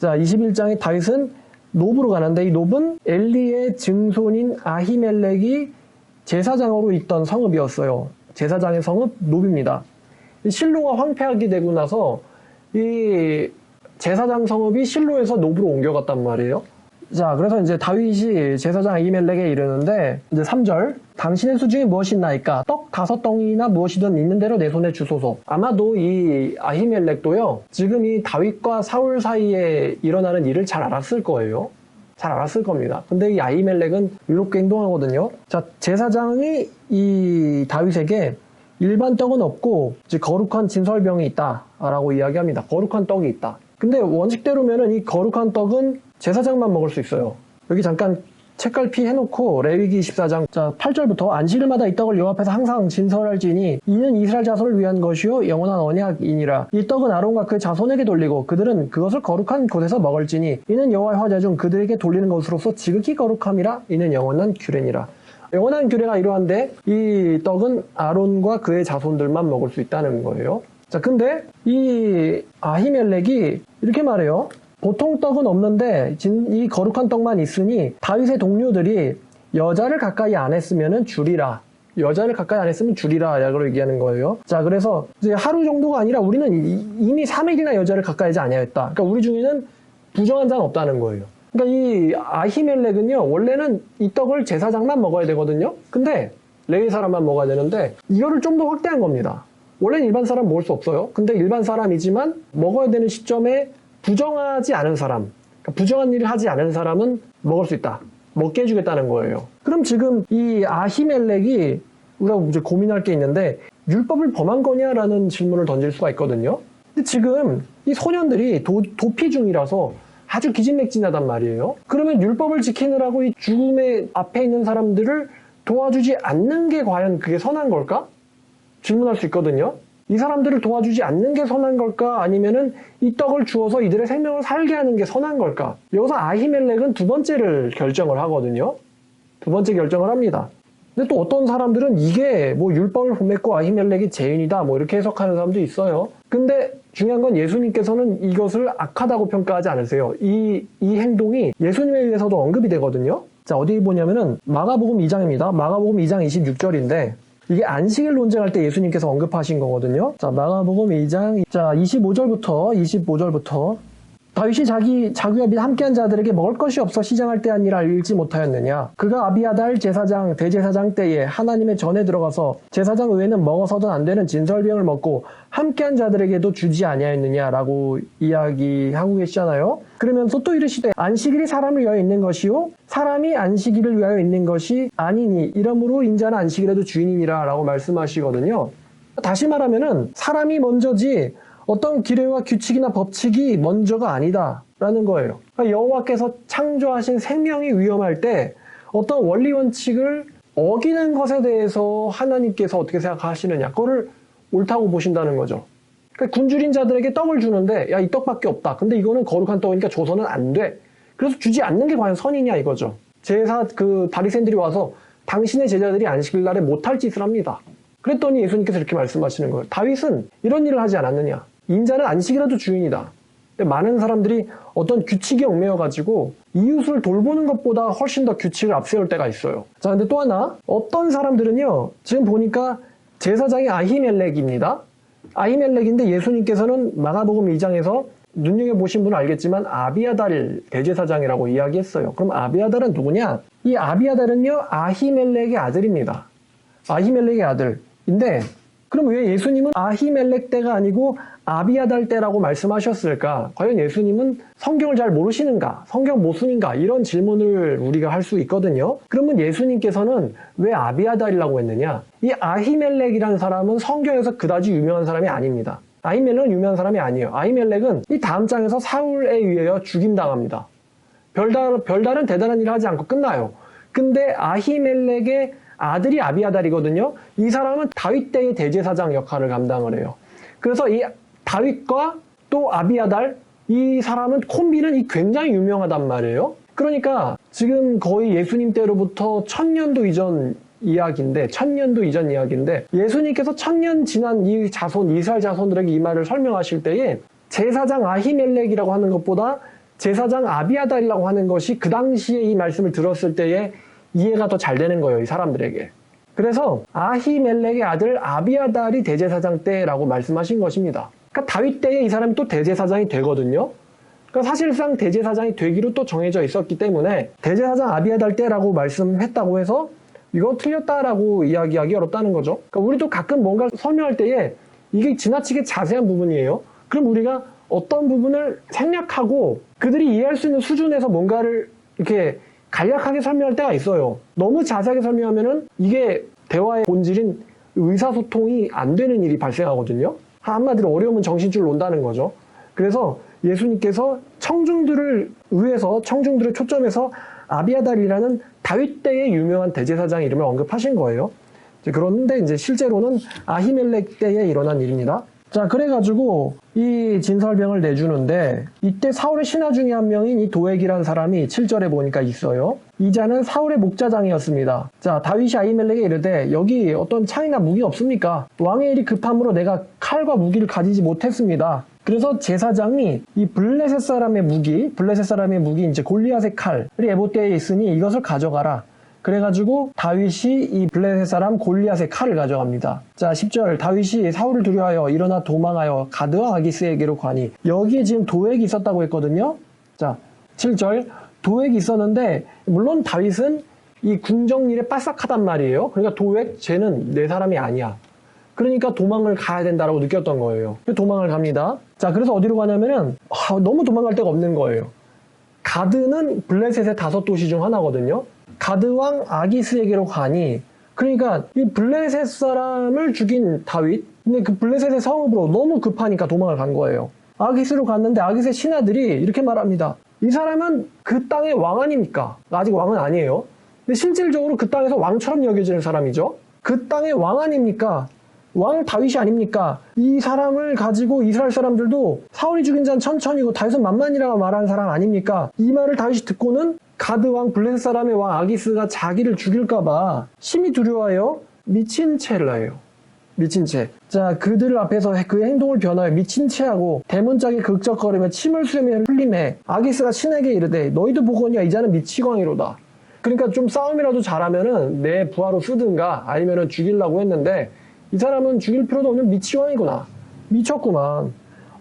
자, 21장에 다윗은 노브로 가는데 이 노브는 엘리의 증손인 아히멜렉이 제사장으로 있던 성읍이었어요. 제사장의 성읍 노브입니다. 실로가 황폐하게 되고 나서 이 제사장 성읍이 실로에서 노브로 옮겨갔단 말이에요. 자, 그래서 이제 다윗이 제사장 아히멜렉에 이르는데 이제 3절 당신의 수중에 무엇이 있나이까? 떡 5덩이나 무엇이든 있는 대로 내 손에 주소서. 아마도 이 아히멜렉도요, 지금 이 다윗과 사울 사이에 일어나는 일을 잘 알았을 거예요. 잘 알았을 겁니다. 근데 이 아히멜렉은 의롭게 행동하거든요. 자, 제사장이 이 다윗에게 일반 떡은 없고 거룩한 진설병이 있다라고 이야기합니다. 거룩한 떡이 있다. 근데 원칙대로면은 이 거룩한 떡은 제사장만 먹을 수 있어요. 여기 잠깐 책갈피 해놓고 레위기 24장 자 8절부터 안식일마다 이 떡을 여호와 앞에서 항상 진설할지니 이는 이스라엘 자손을 위한 것이요 영원한 언약이니라. 이 떡은 아론과 그의 자손에게 돌리고 그들은 그것을 거룩한 곳에서 먹을지니 이는 여호와의 화제 중 그들에게 돌리는 것으로서 지극히 거룩함이라. 이는 영원한 규례니라. 영원한 규례가 이러한데 이 떡은 아론과 그의 자손들만 먹을 수 있다는 거예요. 자, 근데 이 아히멜렉이 이렇게 말해요. 보통 떡은 없는데 이 거룩한 떡만 있으니 다윗의 동료들이 여자를 가까이 안 했으면 줄이라. 여자를 가까이 안 했으면 줄이라 라고 얘기하는 거예요. 자, 그래서 이제 하루 정도가 아니라 우리는 이미 3일이나 여자를 가까이 하지 아니하였다. 그러니까 우리 중에는 부정한 자는 없다는 거예요. 그러니까 이 아히멜렉은요, 원래는 이 떡을 제사장만 먹어야 되거든요. 근데 레위 사람만 먹어야 되는데 이거를 좀 더 확대한 겁니다. 원래는 일반 사람 먹을 수 없어요. 근데 일반 사람이지만 먹어야 되는 시점에 부정하지 않은 사람, 그러니까 부정한 일을 하지 않은 사람은 먹을 수 있다. 먹게 해주겠다는 거예요. 그럼 지금 이 아히멜렉이 우리가 이제 고민할 게 있는데 율법을 범한 거냐라는 질문을 던질 수가 있거든요. 근데 지금 이 소년들이 도피 중이라서 아주 기진맥진하단 말이에요. 그러면 율법을 지키느라고 이 죽음의 앞에 있는 사람들을 도와주지 않는 게 과연 그게 선한 걸까? 질문할 수 있거든요. 이 사람들을 도와주지 않는 게 선한 걸까? 아니면은 이 떡을 주어서 이들의 생명을 살게 하는 게 선한 걸까? 여기서 아히멜렉은 두 번째를 결정을 하거든요. 두 번째 결정을 합니다. 근데 또 어떤 사람들은 이게 뭐 율법을 범했고 아히멜렉이 죄인이다 뭐 이렇게 해석하는 사람도 있어요. 근데 중요한 건 예수님께서는 이것을 악하다고 평가하지 않으세요. 이 행동이 예수님에 의해서도 언급이 되거든요. 자, 어디 보냐면은 마가복음 2장입니다. 마가복음 2장 26절인데 이게 안식일 논쟁할 때 예수님께서 언급하신 거거든요. 자, 마가복음 2장 자 25절부터 다윗이 자기와 및 함께한 자들에게 먹을 것이 없어 시장할 때 아니라 알지 못하였느냐. 그가 아비아달 제사장 대제사장 때에 하나님의 전에 들어가서 제사장 외에는 먹어서는 안 되는 진설병을 먹고 함께한 자들에게도 주지 아니하였느냐라고 이야기하고 계시잖아요. 그러면서 또 이르시되 안식일이 사람을 위하여 있는 것이요 사람이 안식일을 위하여 있는 것이 아니니 이러므로 인자는 안식일에도 주인이니라 라고 말씀하시거든요. 다시 말하면은 사람이 먼저지 어떤 규례와 규칙이나 법칙이 먼저가 아니다라는 거예요. 그러니까 여호와께서 창조하신 생명이 위험할 때 어떤 원리 원칙을 어기는 것에 대해서 하나님께서 어떻게 생각하시느냐, 그거를 옳다고 보신다는 거죠. 그러니까 굶주린 자들에게 떡을 주는데 야, 이 떡밖에 없다. 근데 이거는 거룩한 떡이니까 줘서는 안 돼. 그래서 주지 않는 게 과연 선이냐 이거죠. 바리새인들이 와서 당신의 제자들이 안식일 날에 못할 짓을 합니다. 그랬더니 예수님께서 이렇게 말씀하시는 거예요. 다윗은 이런 일을 하지 않았느냐. 인자는 안식이라도 주인이다. 근데 많은 사람들이 어떤 규칙에 얽매여가지고 이웃을 돌보는 것보다 훨씬 더 규칙을 앞세울 때가 있어요. 자, 근데 또 하나, 어떤 사람들은요, 지금 보니까 제사장이 아히멜렉입니다. 아히멜렉인데 예수님께서는 마가복음 2장에서 눈여겨보신 분은 알겠지만 아비아달 대제사장이라고 이야기했어요. 그럼 아비아달은 누구냐? 이 아비아달은요, 아히멜렉의 아들입니다. 아히멜렉의 아들인데, 그럼 왜 예수님은 아히멜렉 때가 아니고 아비아달 때라고 말씀하셨을까? 과연 예수님은 성경을 잘 모르시는가? 성경 모순인가? 이런 질문을 우리가 할 수 있거든요. 그러면 예수님께서는 왜 아비아달이라고 했느냐? 이 아히멜렉이라는 사람은 성경에서 그다지 유명한 사람이 아닙니다. 아히멜렉은 유명한 사람이 아니에요. 아히멜렉은 이 다음 장에서 사울에 의하여 죽임당합니다. 별다른 대단한 일을 하지 않고 끝나요. 근데 아히멜렉의 아들이 아비아달이거든요. 이 사람은 다윗 때의 대제사장 역할을 감당을 해요. 그래서 이 다윗과 또 아비아달, 이 사람은 콤비는 굉장히 유명하단 말이에요. 그러니까 지금 거의 예수님 때로부터 1000년도 이전 이야기인데 예수님께서 1000년 지난 이 자손, 이스라엘 자손들에게 이 말을 설명하실 때에 제사장 아히멜렉이라고 하는 것보다 제사장 아비아달이라고 하는 것이 그 당시에 이 말씀을 들었을 때에 이해가 더 잘 되는 거예요, 이 사람들에게. 그래서 아히멜렉의 아들 아비아달이 대제사장 때라고 말씀하신 것입니다. 그러니까 다윗 때에 이 사람이 또 대제사장이 되거든요. 그러니까 사실상 대제사장이 되기로 또 정해져 있었기 때문에 대제사장 아비아달 때라고 말씀했다고 해서 이거 틀렸다라고 이야기하기 어렵다는 거죠. 그러니까 우리도 가끔 뭔가 설명할 때에 이게 지나치게 자세한 부분이에요. 그럼 우리가 어떤 부분을 생략하고 그들이 이해할 수 있는 수준에서 뭔가를 이렇게 간략하게 설명할 때가 있어요. 너무 자세하게 설명하면은 이게 대화의 본질인 의사소통이 안 되는 일이 발생하거든요. 한마디로 어려우면 정신줄 논다는 거죠. 그래서 예수님께서 청중들을 초점해서 아비아달이라는 다윗 때의 유명한 대제사장 이름을 언급하신 거예요. 그런데 이제 실제로는 아히멜렉 때에 일어난 일입니다. 자, 그래가지고 이 진설병을 내주는데 이때 사울의 신하 중에 한 명인 이 도액이라는 사람이 7절에 보니까 있어요. 이 자는 사울의 목자장이었습니다. 자, 다윗이 아히멜렉에 이르되 여기 어떤 창이나 무기 없습니까? 왕의 일이 급함으로 내가 칼과 무기를 가지지 못했습니다. 그래서 제사장이 이 블레셋 사람의 무기 이제 골리앗의 칼이 에봇대에 있으니 이것을 가져가라. 그래가지고 다윗이 이 블레셋 사람 골리앗의 칼을 가져갑니다. 자, 10절 다윗이 사울을 두려워하여 일어나 도망하여 가드와 아기스에게로 가니 여기에 지금 도액이 있었다고 했거든요. 자, 7절 도액이 있었는데 물론 다윗은 이 궁정일에 빠삭하단 말이에요. 그러니까 도액 쟤는 내 사람이 아니야. 그러니까 도망을 가야 된다라고 느꼈던 거예요. 도망을 갑니다. 자, 그래서 어디로 가냐면은 너무 도망갈 데가 없는 거예요. 가드는 블레셋의 5도시 중 하나거든요. 가드왕 아기스에게로 가니 그러니까 이 블레셋 사람을 죽인 다윗 근데 그 블레셋의 성읍으로 너무 급하니까 도망을 간 거예요. 아기스로 갔는데 아기스의 신하들이 이렇게 말합니다. 이 사람은 그 땅의 왕 아닙니까? 아직 왕은 아니에요. 근데 실질적으로 그 땅에서 왕처럼 여겨지는 사람이죠. 그 땅의 왕 아닙니까? 왕 다윗이 아닙니까? 이 사람을 가지고 이스라엘 사람들도 사울이 죽인 자는 천천히고 다윗은 만만이라고 말하는 사람 아닙니까? 이 말을 다윗이 듣고는 가드 왕 블레셋 사람의 왕 아기스가 자기를 죽일까봐 심히 두려워하여 미친 채를 해요. 미친 채. 자, 그들 앞에서 그 행동을 변하여 미친 채하고 대문짝에 극적거리며 침을 수렴해 흘림해 아기스가 신에게 이르되 너희도 보거니와 이자는 미치광이로다. 그러니까 좀 싸움이라도 잘하면은 내 부하로 쓰든가 아니면은 죽이려고 했는데 이 사람은 죽일 필요도 없는 미치광이구나. 미쳤구만.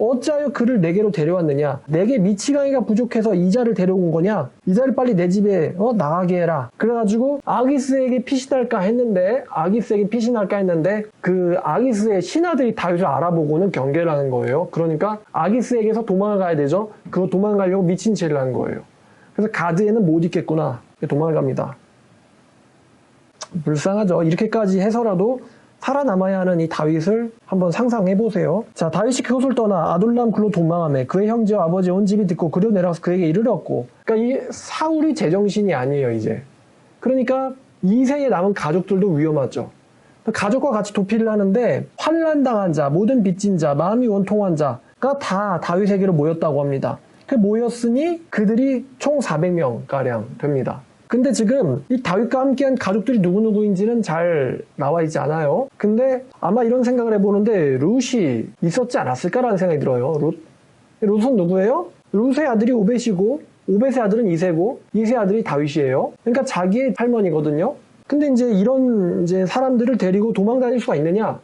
어찌하여 그를 내게로 데려왔느냐? 내게 미치광이가 부족해서 이자를 데려온 거냐? 이자를 빨리 내 집에 나가게 해라. 그래가지고 아기스에게 피신할까 했는데 그 아기스의 신하들이 다윗을 알아보고는 경계를 하는 거예요. 그러니까 아기스에게서 도망을 가야 되죠. 그거 도망가려고 미친 채를 한 거예요. 그래서 가드에는 못 있겠구나. 도망을 갑니다. 불쌍하죠. 이렇게까지 해서라도 살아남아야 하는 이 다윗을 한번 상상해보세요. 자, 다윗이 그곳을 떠나 아둘람 굴로 도망하며 그의 형제와 아버지의 온 집이 듣고 그리로 내려가서 그에게 이르렀고 그러니까 이 사울이 제정신이 아니에요, 이제. 그러니까 2세에 남은 가족들도 위험하죠. 가족과 같이 도피를 하는데 환난당한 자, 모든 빚진 자, 마음이 원통한 자가 다 다윗에게로 모였다고 합니다. 그 모였으니 그들이 총 400명가량 됩니다. 근데 지금 이 다윗과 함께한 가족들이 누구누구인지는 잘 나와 있지 않아요. 근데 아마 이런 생각을 해보는데 룻이 있었지 않았을까라는 생각이 들어요. 룻은 누구예요? 룻의 아들이 오벳이고 오벳의 아들은 이새고 이새 아들이 다윗이에요. 그러니까 자기의 할머니거든요. 근데 이제 이런 사람들을 데리고 도망 다닐 수가 있느냐?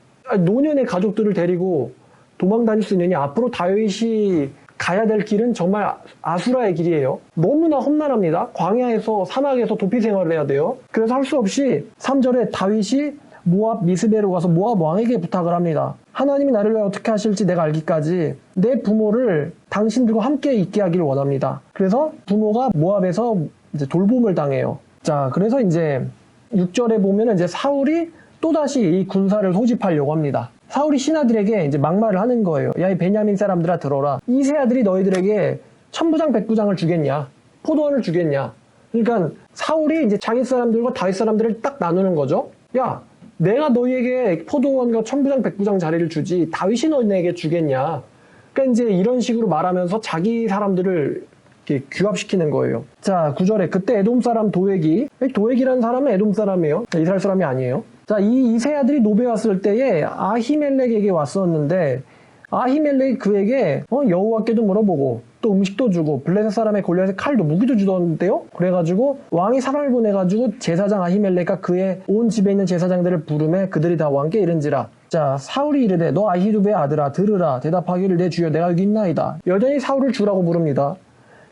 노년의 가족들을 데리고 도망 다닐 수 있느냐? 앞으로 다윗이 가야 될 길은 정말 아수라의 길이에요. 너무나 험난합니다. 광야에서 사막에서 도피 생활을 해야 돼요. 그래서 할 수 없이 3절에 다윗이 모압 미스베로 가서 모압 왕에게 부탁을 합니다. 하나님이 나를 위해 어떻게 하실지 내가 알기까지 내 부모를 당신들과 함께 있게 하기를 원합니다. 그래서 부모가 모압에서 이제 돌봄을 당해요. 자, 그래서 이제 6절에 보면 이제 사울이 또다시 이 군사를 소집하려고 합니다. 사울이 신하들에게 이제 막말을 하는 거예요. 야, 이 베냐민 사람들아 들어라. 이세 아들이 너희들에게 천부장 백부장을 주겠냐? 포도원을 주겠냐? 그러니까 사울이 이제 자기 사람들과 다윗 사람들을 딱 나누는 거죠. 야, 내가 너희에게 포도원과 천부장 백부장 자리를 주지 다윗이 너희에게 주겠냐? 그러니까 이제 이런 식으로 말하면서 자기 사람들을 이렇게 규합시키는 거예요. 자, 9절에 그때 에돔 사람 도액이라는 사람은 에돔 사람이에요. 이스라엘 사람이 아니에요. 자, 이 세 아들이 노베 왔을 때에 아히멜렉에게 왔었는데 아히멜렉이 그에게 여호와께도 물어보고 또 또 음식도 주고 블레셋 사람의 골리앗에 칼도 무기도 주던데요. 그래가지고 왕이 사람을 보내가지고 제사장 아히멜렉과 그의 온 집에 있는 제사장들을 부르매 그들이 다 왕께 이른지라. 자, 사울이 이르되 너 아히두베의 아들아 들으라. 대답하기를 내 주여 내가 여기 있나이다. 여전히 사울을 주라고 부릅니다.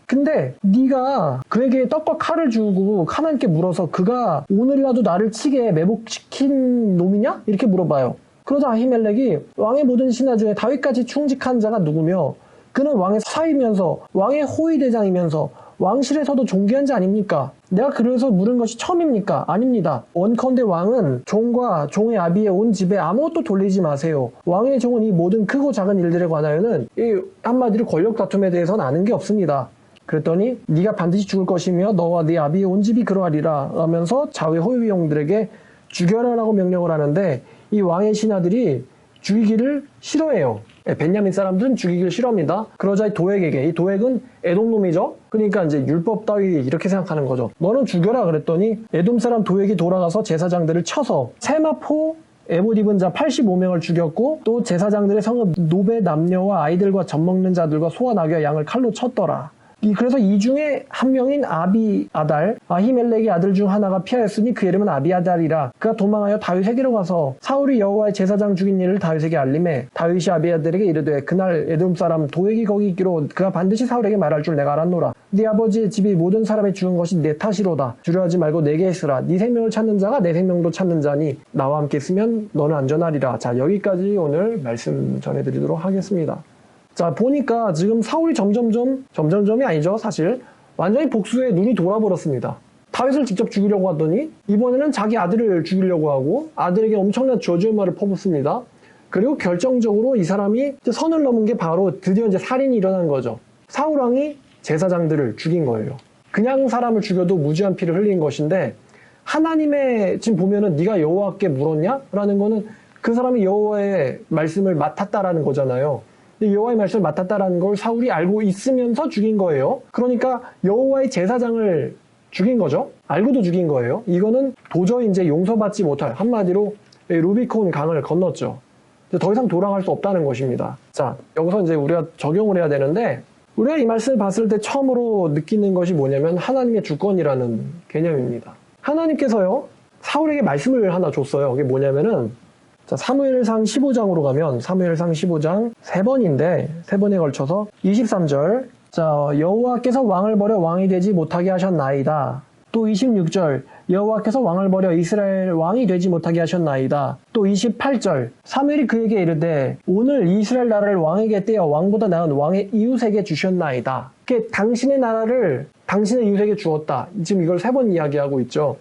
근데 네가 그에게 떡과 칼을 주고 하나님께 물어서 그가 오늘이라도 나를 치게 매복시킨 놈이냐? 이렇게 물어봐요. 그러자 아히멜렉이 왕의 모든 신하 중에 다윗까지 충직한 자가 누구며 그는 왕의 사위면서 왕의 호위대장이면서 왕실에서도 존귀한 자 아닙니까? 내가 그래서 물은 것이 처음입니까? 아닙니다. 원컨대 왕은 종과 종의 아비의 온 집에 아무것도 돌리지 마세요. 왕의 종은 이 모든 크고 작은 일들에 관하여는 이 한마디로 권력 다툼에 대해서는 아는 게 없습니다. 그랬더니 네가 반드시 죽을 것이며 너와 네 아비의 온 집이 그러하리라 하면서 좌우의 호위병들에게 죽여라라고 명령을 하는데 이 왕의 신하들이 죽이기를 싫어해요. 벤야민 사람들은 죽이기를 싫어합니다. 그러자 도액에게, 이 도액은 에돔 놈이죠. 그러니까 이제 율법 따위 이렇게 생각하는 거죠. 너는 죽여라 그랬더니 에돔 사람 도액이 돌아가서 제사장들을 쳐서 세마포 에봇 입은 자 85명을 죽였고 또 제사장들의 성읍 노베 남녀와 아이들과 젖먹는 자들과 소와 나귀와 양을 칼로 쳤더라. 그래서 이 중에 한 명인 아비아달, 아히멜렉의 아들 중 하나가 피하였으니 그 이름은 아비아달이라. 그가 도망하여 다윗에게로 가서 사울이 여호와의 제사장 죽인 일을 다윗에게 알림해 다윗이 아비아달에게 이르되 그날 에돔 사람 도액이 거기 있기로 그가 반드시 사울에게 말할 줄 내가 알았노라. 네 아버지의 집이 모든 사람이 죽은 것이 내 탓이로다. 두려워하지 말고 내게 있으라. 네 생명을 찾는 자가 내 생명도 찾는 자니 나와 함께 있으면 너는 안전하리라. 자, 여기까지 오늘 말씀 전해드리도록 하겠습니다. 자, 보니까 지금 사울이 점점점이 아니죠, 사실. 완전히 복수에 눈이 돌아버렸습니다. 다윗을 직접 죽이려고 하더니 이번에는 자기 아들을 죽이려고 하고 아들에게 엄청난 저주의 퍼붓습니다. 그리고 결정적으로 이 사람이 선을 넘은 게 바로 드디어 이제 살인이 일어난 거죠. 사울 왕이 제사장들을 죽인 거예요. 그냥 사람을 죽여도 무지한 피를 흘린 것인데 하나님의 지금 보면은 네가 여호와께 물었냐? 라는 거는 그 사람이 여호와의 말씀을 맡았다라는 거잖아요. 여호와의 말씀을 맡았다라는 걸 사울이 알고 있으면서 죽인 거예요. 그러니까 여호와의 제사장을 죽인 거죠. 알고도 죽인 거예요. 이거는 도저히 이제 용서받지 못할, 한마디로 루비콘 강을 건넜죠. 더 이상 돌아갈 수 없다는 것입니다. 자, 여기서 이제 우리가 적용을 해야 되는데 우리가 이 말씀을 봤을 때 처음으로 느끼는 것이 뭐냐면 하나님의 주권이라는 개념입니다. 하나님께서요, 사울에게 말씀을 하나 줬어요. 그게 뭐냐면은 자, 사무엘상 15장으로 가면 사무엘상 15장 3번인데 3번에 걸쳐서 23절 자, 여호와께서 왕을 버려 왕이 되지 못하게 하셨나이다. 또 26절 여호와께서 왕을 버려 이스라엘 왕이 되지 못하게 하셨나이다. 또 28절 사무엘이 그에게 이르되 오늘 이스라엘 나라를 왕에게 떼어 왕보다 나은 왕의 이웃에게 주셨나이다. 이렇게 당신의 나라를 당신의 이웃에게 주었다. 지금 이걸 3번 이야기하고 있죠.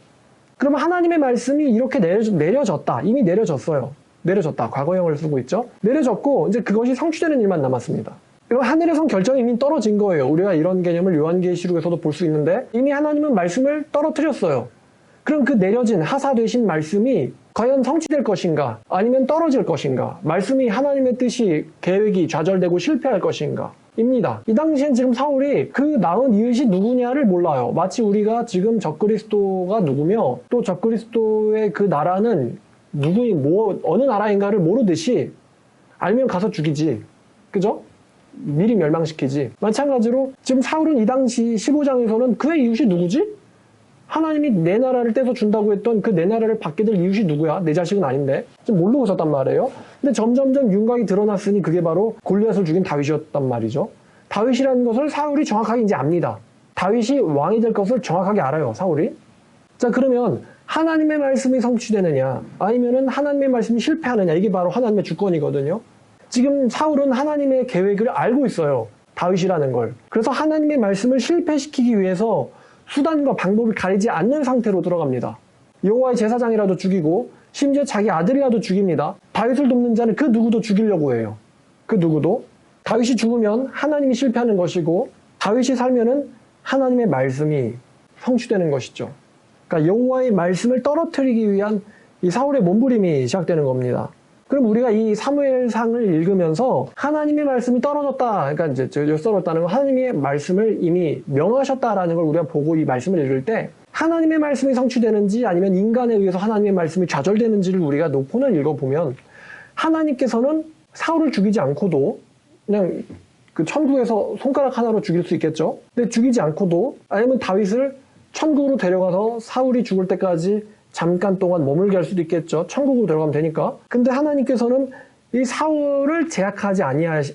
그러면 하나님의 말씀이 이렇게 내려졌다. 이미 내려졌어요. 내려졌다. 과거형을 쓰고 있죠. 내려졌고 이제 그것이 성취되는 일만 남았습니다. 그럼 하늘에선 결정이 이미 떨어진 거예요. 우리가 이런 개념을 요한계시록에서도 볼 수 있는데 이미 하나님은 말씀을 떨어뜨렸어요. 그럼 그 내려진 하사되신 말씀이 과연 성취될 것인가? 아니면 떨어질 것인가? 말씀이 하나님의 뜻이 계획이 좌절되고 실패할 것인가? 입니다. 이 당시엔 지금 사울이 그 나은 이웃이 누구냐를 몰라요. 마치 우리가 지금 적그리스도가 누구며 또 적그리스도의 그 나라는 어느 나라인가를 모르듯이 알면 가서 죽이지. 그죠? 미리 멸망시키지. 마찬가지로 지금 사울은 이 당시 15장에서는 그의 이웃이 누구지? 하나님이 내 나라를 떼서 준다고 했던 그 내 나라를 받게 될 이웃이 누구야? 내 자식은 아닌데. 좀 모르고 있었단 말이에요. 근데 점점점 윤곽이 드러났으니 그게 바로 골리앗을 죽인 다윗이었단 말이죠. 다윗이라는 것을 사울이 정확하게 이제 압니다. 다윗이 왕이 될 것을 정확하게 알아요, 사울이. 자, 그러면 하나님의 말씀이 성취되느냐 아니면은 하나님의 말씀이 실패하느냐, 이게 바로 하나님의 주권이거든요. 지금 사울은 하나님의 계획을 알고 있어요, 다윗이라는 걸. 그래서 하나님의 말씀을 실패시키기 위해서 수단과 방법을 가리지 않는 상태로 들어갑니다. 여호와의 제사장이라도 죽이고 심지어 자기 아들이라도 죽입니다. 다윗을 돕는 자는 그 누구도 죽이려고 해요. 그 누구도. 다윗이 죽으면 하나님이 실패하는 것이고 다윗이 살면은 하나님의 말씀이 성취되는 것이죠. 그러니까 여호와의 말씀을 떨어뜨리기 위한 이 사울의 몸부림이 시작되는 겁니다. 그럼 우리가 이 사무엘상을 읽으면서 하나님의 말씀이 떨어졌다, 그러니까 이제 떨어졌다는 건 하나님의 말씀을 이미 명하셨다라는 걸 우리가 보고 이 말씀을 읽을 때 하나님의 말씀이 성취되는지 아니면 인간에 의해서 하나님의 말씀이 좌절되는지를 우리가 놓고는 읽어보면 하나님께서는 사울을 죽이지 않고도 그냥 그 천국에서 손가락 하나로 죽일 수 있겠죠. 근데 죽이지 않고도, 아니면 다윗을 천국으로 데려가서 사울이 죽을 때까지 잠깐 동안 머물게 할 수도 있겠죠. 천국으로 데려가면 되니까. 근데 하나님께서는 이 사울을 제약하지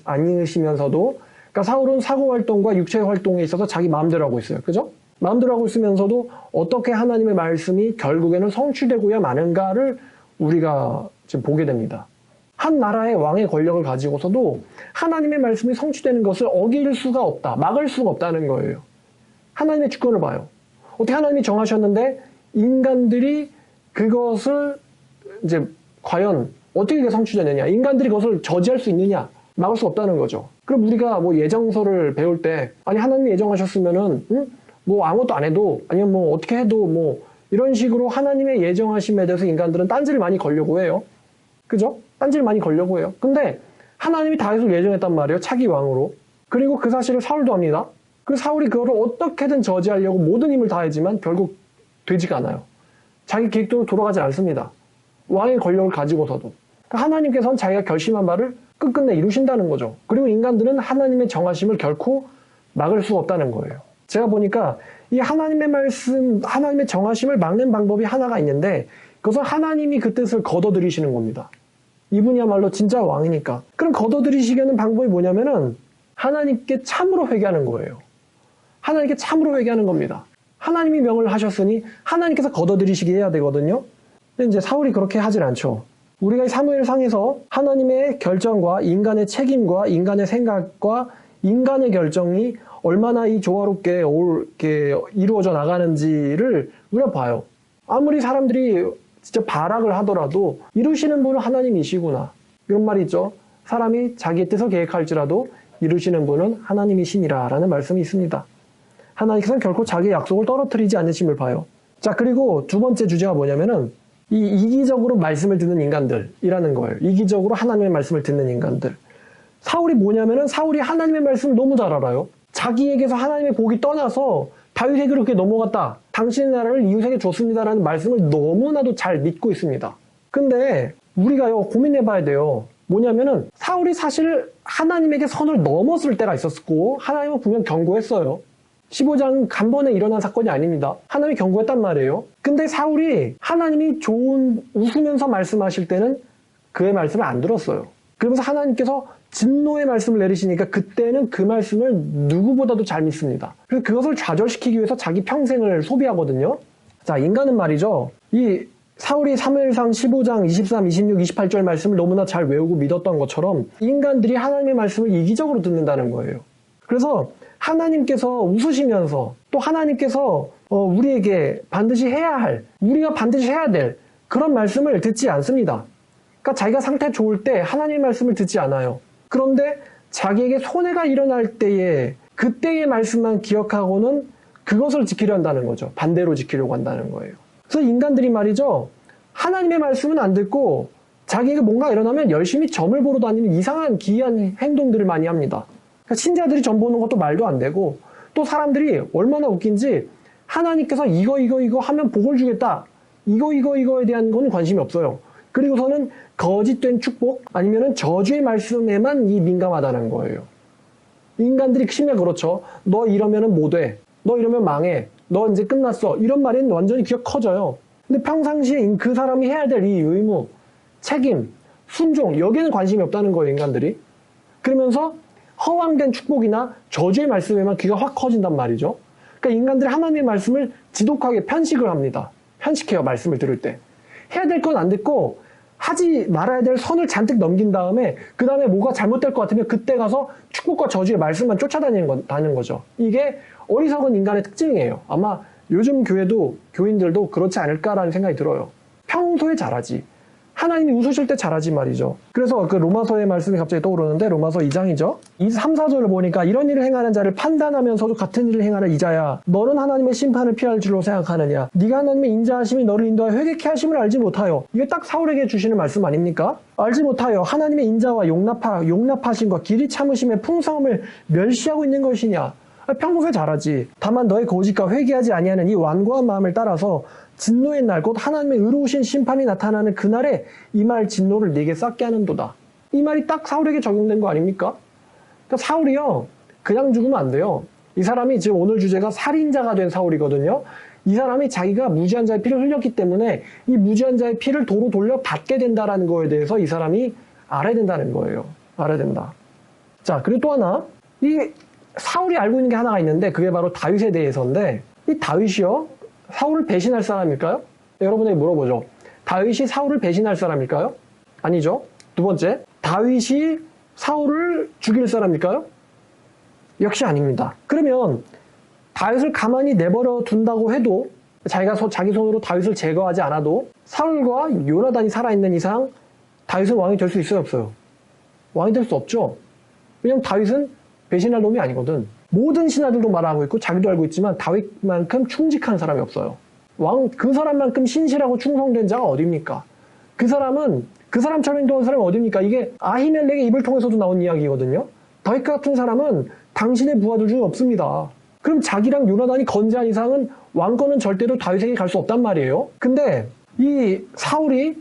아니시면서도, 그러니까 사울은 사고 활동과 육체 활동에 있어서 자기 마음대로 하고 있어요. 그죠? 마음대로 하고 있으면서도 어떻게 하나님의 말씀이 결국에는 성취되고야 마는가를 우리가 지금 보게 됩니다. 한 나라의 왕의 권력을 가지고서도 하나님의 말씀이 성취되는 것을 어길 수가 없다. 막을 수가 없다는 거예요. 하나님의 주권을 봐요. 어떻게 하나님이 정하셨는데 인간들이 그것을 이제 과연 어떻게 성취되느냐. 인간들이 그것을 저지할 수 있느냐. 막을 수 없다는 거죠. 그럼 우리가 뭐 예정서를 배울 때 아니 하나님이 예정하셨으면은 뭐 아무것도 안 해도 아니면 뭐 어떻게 해도 뭐 이런 식으로 하나님의 예정하심에 대해서 인간들은 딴지를 많이 걸려고 해요. 그죠? 딴지를 많이 걸려고 해요. 근데 하나님이 다윗을 예정했단 말이에요. 차기 왕으로. 그리고 그 사실을 사울도 합니다. 그 사울이 그거를 어떻게든 저지하려고 모든 힘을 다하지만 결국 되지가 않아요. 자기 계획대로 돌아가지 않습니다. 왕의 권력을 가지고서도. 그러니까 하나님께서는 자기가 결심한 바를 끝끝내 이루신다는 거죠. 그리고 인간들은 하나님의 정하심을 결코 막을 수 없다는 거예요. 제가 보니까 이 하나님의 말씀, 하나님의 정하심을 막는 방법이 하나가 있는데 그것은 하나님이 그 뜻을 거둬들이시는 겁니다. 이분이야말로 진짜 왕이니까. 그럼 거둬들이시려는 방법이 뭐냐면은 하나님께 참으로 회개하는 거예요. 하나님께 참으로 회개하는 겁니다. 하나님이 명을 하셨으니 하나님께서 거둬들이시게 해야 되거든요. 근데 이제 사울이 그렇게 하진 않죠. 우리가 이 사무엘상에서 하나님의 결정과 인간의 책임과 인간의 생각과 인간의 결정이 얼마나 이 조화롭게 이렇게 이루어져 나가는지를 우리가 봐요. 아무리 사람들이 진짜 발악을 하더라도 이루시는 분은 하나님이시구나. 이런 말이 있죠. 사람이 자기의 뜻을 계획할지라도 이루시는 분은 하나님이시니라 라는 말씀이 있습니다. 하나님께서는 결코 자기의 약속을 떨어뜨리지 않으심을 봐요. 자, 그리고 두 번째 주제가 뭐냐면은 이 이기적으로 말씀을 듣는 인간들이라는 거예요. 이기적으로 하나님의 말씀을 듣는 인간들. 사울이 뭐냐면은 사울이 하나님의 말씀을 너무 잘 알아요. 자기에게서 하나님의 복이 떠나서 다윗에게 그렇게 넘어갔다. 당신의 나라를 이웃에게 줬습니다라는 말씀을 너무나도 잘 믿고 있습니다. 근데 우리가요 고민해 봐야 돼요. 뭐냐면은 사울이 사실 하나님에게 선을 넘었을 때가 있었고 하나님은 분명 경고했어요. 15장 간번에 일어난 사건이 아닙니다. 하나님이 경고했단 말이에요. 근데 사울이 하나님이 웃으면서 말씀하실 때는 그의 말씀을 안 들었어요. 그러면서 하나님께서 진노의 말씀을 내리시니까 그때는 그 말씀을 누구보다도 잘 믿습니다. 그래서 그것을 좌절시키기 위해서 자기 평생을 소비하거든요. 자, 인간은 말이죠. 이 사울이 사무엘상 15장 23, 26, 28절 말씀을 너무나 잘 외우고 믿었던 것처럼 인간들이 하나님의 말씀을 이기적으로 듣는다는 거예요. 그래서 하나님께서 웃으시면서 또 하나님께서 우리에게 반드시 해야 할, 우리가 반드시 해야 될 그런 말씀을 듣지 않습니다. 그러니까 자기가 상태 좋을 때 하나님의 말씀을 듣지 않아요. 그런데 자기에게 손해가 일어날 때에 그때의 말씀만 기억하고는 그것을 지키려 한다는 거죠. 반대로 지키려고 한다는 거예요. 그래서 인간들이 말이죠. 하나님의 말씀은 안 듣고 자기에게 뭔가 일어나면 열심히 점을 보러 다니는 이상한 기이한 행동들을 많이 합니다. 그러니까 신자들이 점 보는 것도 말도 안 되고 또 사람들이 얼마나 웃긴지 하나님께서 이거 하면 복을 주겠다. 이거에 대한 건 관심이 없어요. 그리고서는 거짓된 축복 아니면은 저주의 말씀에만 민감하다는 거예요. 인간들이 심지어 그렇죠. 너 이러면은 못 돼. 너 이러면 망해. 너 이제 끝났어. 이런 말에는 완전히 귀가 커져요. 근데 평상시에 그 사람이 해야 될 이 의무, 책임, 순종 여기에는 관심이 없다는 거예요. 인간들이. 그러면서 허황된 축복이나 저주의 말씀에만 귀가 확 커진단 말이죠. 그러니까 인간들이 하나님의 말씀을 지독하게 편식을 합니다. 편식해요. 말씀을 들을 때. 해야 될 건 안 듣고 하지 말아야 될 선을 잔뜩 넘긴 다음에 그 다음에 뭐가 잘못될 것 같으면 그때 가서 축복과 저주의 말씀만 쫓아다니는 거죠. 이게 어리석은 인간의 특징이에요. 아마 요즘 교인들도 그렇지 않을까라는 생각이 들어요. 평소에 잘하지. 하나님이 웃으실 때 잘하지 말이죠. 그래서 그 로마서의 말씀이 갑자기 떠오르는데 로마서 2장이죠. 3, 4절을 보니까 이런 일을 행하는 자를 판단하면서도 같은 일을 행하는 이자야. 너는 하나님의 심판을 피할 줄로 생각하느냐. 네가 하나님의 인자하심이 너를 인도하여 회개케 하심을 알지 못하여. 이게 딱 사울에게 주시는 말씀 아닙니까? 알지 못하여 하나님의 인자와 용납하심과 길이 참으심의 풍성함을 멸시하고 있는 것이냐. 평소에 잘하지. 다만 너의 거짓과 회개하지 아니하는 이 완고한 마음을 따라서 진노의 날 곧 하나님의 의로우신 심판이 나타나는 그날에 이 말 진노를 네게 쌓게 하는도다. 이 말이 딱 사울에게 적용된 거 아닙니까? 그러니까 사울이요, 그냥 죽으면 안 돼요. 이 사람이 지금 오늘 주제가 살인자가 된 사울이거든요. 이 사람이 자기가 무지한 자의 피를 흘렸기 때문에 이 무지한 자의 피를 도로 돌려 받게 된다라는 거에 대해서 이 사람이 알아야 된다는 거예요. 알아야 된다. 자, 그리고 또 하나, 이 사울이 알고 있는 게 하나가 있는데 그게 바로 다윗에 대해서인데, 이 다윗이요, 사울을 배신할 사람일까요? 여러분에게 물어보죠. 다윗이 사울을 배신할 사람일까요? 아니죠. 두 번째, 다윗이 사울을 죽일 사람일까요? 역시 아닙니다. 그러면 다윗을 가만히 내버려 둔다고 해도, 자기가 자기 손으로 다윗을 제거하지 않아도 사울과 요나단이 살아있는 이상 다윗은 왕이 될 수 있어요, 없어요? 왕이 될 수 없죠. 왜냐면 다윗은 배신할 놈이 아니거든. 모든 신하들도 말하고 있고 자기도 알고 있지만 다윗만큼 충직한 사람이 없어요. 그 사람만큼 신실하고 충성된 자가 어딥니까? 그 사람처럼 행동한 사람이 어딥니까? 이게 아히멜렉의 입을 통해서도 나온 이야기거든요. 다윗 같은 사람은 당신의 부하들 중에 없습니다. 그럼 자기랑 요나단이 건재한 이상은 왕권은 절대로 다윗에게 갈 수 없단 말이에요. 근데 이 사울이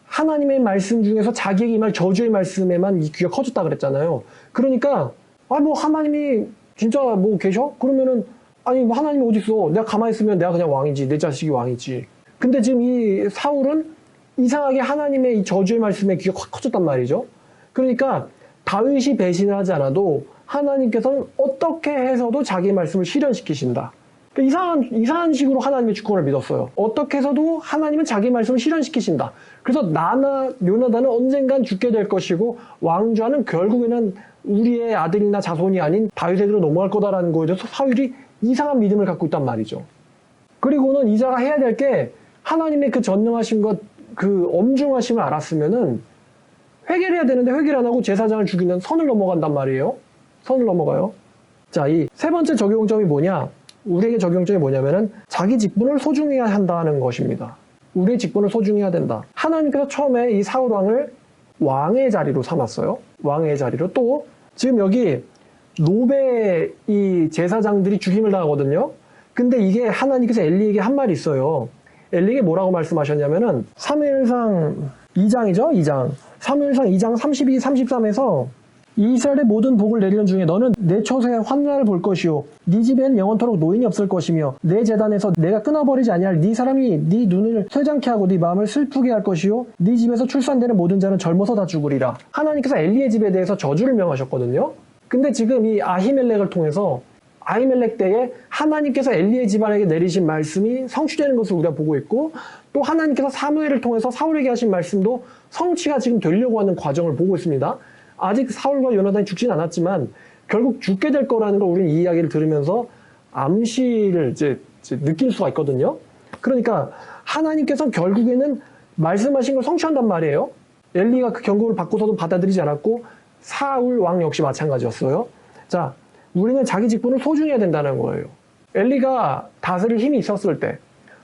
하나님의 말씀 중에서 자기에게 임할 저주의 말씀에만 이 귀가 커졌다 그랬잖아요. 그러니까 하나님이 진짜 계셔? 그러면은 뭐 하나님이 어디 있어? 내가 가만히 있으면 내가 그냥 왕이지. 내 자식이 왕이지. 근데 지금 이 사울은 이상하게 하나님의 이 저주의 말씀에 귀가 확 커졌단 말이죠. 그러니까 다윗이 배신을 하지 않아도 하나님께서는 어떻게 해서도 자기의 말씀을 실현시키신다. 그러니까 이상한 식으로 하나님의 주권을 믿었어요. 어떻게 해서도 하나님은 자기의 말씀을 실현시키신다. 그래서 나나 요나단은 언젠간 죽게 될 것이고 왕좌는 결국에는 우리의 아들이나 자손이 아닌 다윗에게로 넘어갈 거다라는 거에 대해서 사울이 이상한 믿음을 갖고 있단 말이죠. 그리고는 이자가 해야 될 게, 하나님의 그 전능하심과 그 엄중하심을 알았으면은 회개를 해야 되는데 회개를 안 하고 제사장을 죽이는 선을 넘어간단 말이에요. 선을 넘어가요. 자, 이 세 번째 적용점이 뭐냐? 우리에게 적용점이 뭐냐면은 자기 직분을 소중히 해야 한다는 것입니다. 우리의 직분을 소중히 해야 된다. 하나님께서 처음에 이 사울 왕을 왕의 자리로 삼았어요. 왕의 자리로. 또 지금 여기 노베 이 제사장들이 죽임을 당하거든요. 근데 이게 하나님께서 엘리에게 한 말이 있어요. 엘리에게 뭐라고 말씀하셨냐면은 사무엘상 2장이죠. 2장. 사무엘상 2장 32, 33에서 이스라엘의 모든 복을 내리는 중에 너는 내 처소에 환난을 볼 것이요 네 집에는 영원토록 노인이 없을 것이며 내 제단에서 내가 끊어버리지 아니할 네 사람이 네 눈을 쇠장케 하고 네 마음을 슬프게 할 것이요 네 집에서 출산되는 모든 자는 젊어서 다 죽으리라. 하나님께서 엘리의 집에 대해서 저주를 명하셨거든요. 근데 지금 이 아히멜렉을 통해서 아히멜렉 때에 하나님께서 엘리의 집안에게 내리신 말씀이 성취되는 것을 우리가 보고 있고, 또 하나님께서 사무엘을 통해서 사울에게 하신 말씀도 성취가 지금 되려고 하는 과정을 보고 있습니다. 아직 사울과 요나단이 죽진 않았지만 결국 죽게 될 거라는 걸 우리는 이 이야기를 들으면서 암시를 이제 느낄 수가 있거든요. 그러니까 하나님께서 결국에는 말씀하신 걸 성취한단 말이에요. 엘리가 그 경고를 받고서도 받아들이지 않았고 사울 왕 역시 마찬가지였어요. 자, 우리는 자기 직분을 소중히 해야 된다는 거예요. 엘리가 다스릴 힘이 있었을 때,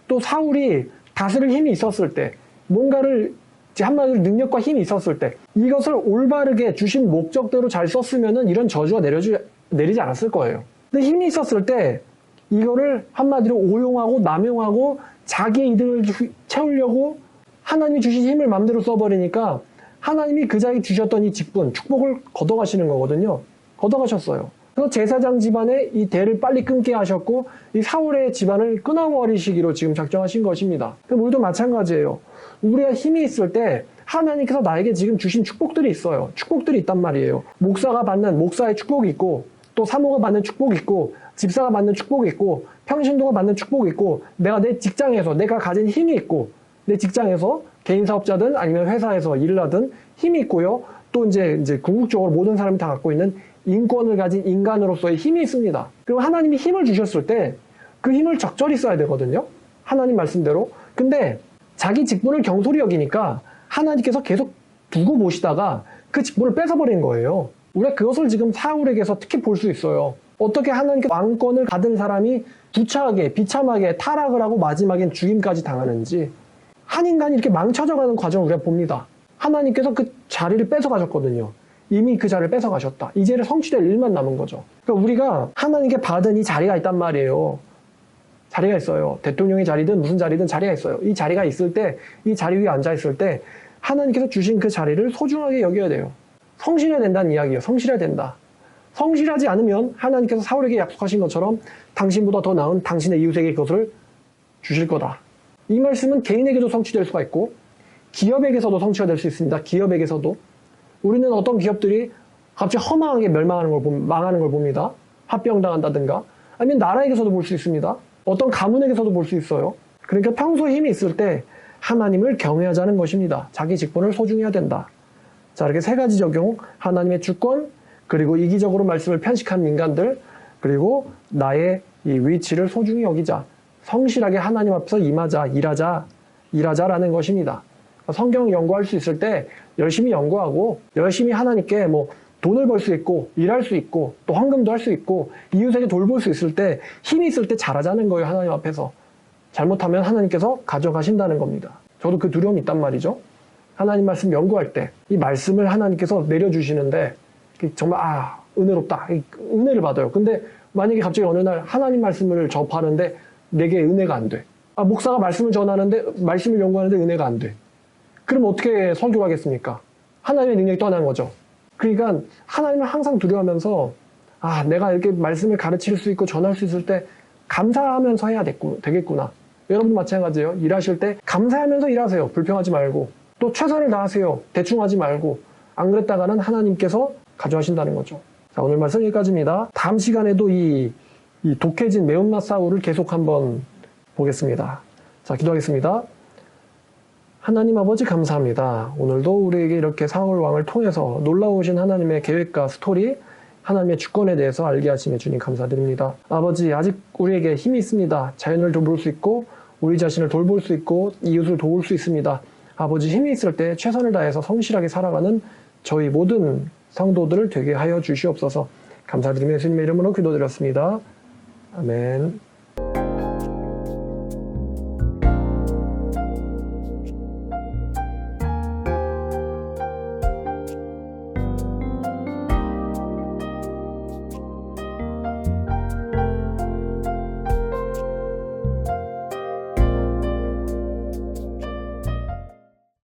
또 사울이 다스릴 힘이 있었을 때, 뭔가를 한마디로 능력과 힘이 있었을 때 이것을 올바르게 주신 목적대로 잘 썼으면은 이런 저주가 내리지 않았을 거예요. 근데 힘이 있었을 때 이거를 한마디로 오용하고 남용하고 자기의 이득을 채우려고 하나님이 주신 힘을 마음대로 써버리니까 하나님이 그 자에게 주셨던 이 직분, 축복을 걷어가시는 거거든요. 걷어가셨어요. 그래서 제사장 집안의 이 대를 빨리 끊게 하셨고 이 사울의 집안을 끊어버리시기로 지금 작정하신 것입니다. 우리도 마찬가지예요. 우리가 힘이 있을 때 하나님께서 나에게 지금 주신 축복들이 있어요. 축복들이 있단 말이에요. 목사가 받는 목사의 축복이 있고, 또 사모가 받는 축복이 있고, 집사가 받는 축복이 있고, 평신도가 받는 축복이 있고, 내가 내 직장에서 내가 가진 힘이 있고, 내 직장에서 개인 사업자든 아니면 회사에서 일을 하든 힘이 있고요. 또 이제 궁극적으로 모든 사람이 다 갖고 있는 인권을 가진 인간으로서의 힘이 있습니다. 그럼 하나님이 힘을 주셨을 때 그 힘을 적절히 써야 되거든요. 하나님 말씀대로. 근데 자기 직분을 경솔히 여기니까 하나님께서 계속 두고 보시다가 그 직분을 뺏어버린 거예요. 우리가 그것을 지금 사울에게서 특히 볼 수 있어요. 어떻게 하나님께 왕권을 받은 사람이 부차하게 비참하게 타락을 하고 마지막엔 죽임까지 당하는지, 한 인간이 이렇게 망쳐져가는 과정을 우리가 봅니다. 하나님께서 그 자리를 뺏어가셨거든요. 이미 그 자리를 뺏어가셨다. 이제는 성취될 일만 남은 거죠. 그러니까 우리가 하나님께 받은 이 자리가 있단 말이에요. 자리가 있어요. 대통령의 자리든 무슨 자리든 자리가 있어요. 이 자리가 있을 때, 이 자리 위에 앉아있을 때 하나님께서 주신 그 자리를 소중하게 여겨야 돼요. 성실해야 된다는 이야기예요. 성실해야 된다. 성실하지 않으면 하나님께서 사울에게 약속하신 것처럼 당신보다 더 나은 당신의 이웃에게 그것을 주실 거다. 이 말씀은 개인에게도 성취될 수가 있고 기업에게서도 성취가 될 수 있습니다. 기업에게서도. 우리는 어떤 기업들이 갑자기 허망하게 망하는 걸 봅니다. 합병당한다든가 아니면 나라에게서도 볼 수 있습니다. 어떤 가문에게서도 볼 수 있어요. 그러니까 평소 힘이 있을 때 하나님을 경외하자는 것입니다. 자기 직분을 소중히 해야 된다. 자, 이렇게 세 가지 적용, 하나님의 주권, 그리고 이기적으로 말씀을 편식한 인간들, 그리고 나의 이 위치를 소중히 여기자. 성실하게 하나님 앞에서 임하자, 일하자라는 것입니다. 성경 연구할 수 있을 때 열심히 연구하고 열심히 하나님께 돈을 벌 수 있고 일할 수 있고 또 헌금도 할 수 있고 이웃에게 돌볼 수 있을 때 힘이 있을 때 잘하자는 거예요. 하나님 앞에서. 잘못하면 하나님께서 가져가신다는 겁니다. 저도 그 두려움이 있단 말이죠. 하나님 말씀 연구할 때 이 말씀을 하나님께서 내려주시는데 정말 은혜롭다. 은혜를 받아요. 근데 만약에 갑자기 어느 날 하나님 말씀을 접하는데 내게 은혜가 안 돼. 목사가 말씀을 전하는데 말씀을 연구하는데 은혜가 안 돼. 그럼 어떻게 설교를 하겠습니까? 하나님의 능력이 떠난 거죠. 그러니까 하나님을 항상 두려워하면서 내가 이렇게 말씀을 가르칠 수 있고 전할 수 있을 때 감사하면서 해야 되겠구나. 여러분도 마찬가지예요. 일하실 때 감사하면서 일하세요. 불평하지 말고. 또 최선을 다하세요. 대충 하지 말고. 안 그랬다가는 하나님께서 가져가신다는 거죠. 자, 오늘 말씀 여기까지입니다. 다음 시간에도 이 독해진 매운맛 사울을 계속 한번 보겠습니다. 자, 기도하겠습니다. 하나님 아버지 감사합니다. 오늘도 우리에게 이렇게 사울 왕을 통해서 놀라우신 하나님의 계획과 스토리, 하나님의 주권에 대해서 알게 하심에 주님 감사드립니다. 아버지, 아직 우리에게 힘이 있습니다. 자연을 돌볼 수 있고 우리 자신을 돌볼 수 있고 이웃을 도울 수 있습니다. 아버지, 힘이 있을 때 최선을 다해서 성실하게 살아가는 저희 모든 성도들을 되게 하여 주시옵소서. 감사드리며 예수님의 이름으로 기도드렸습니다. 아멘.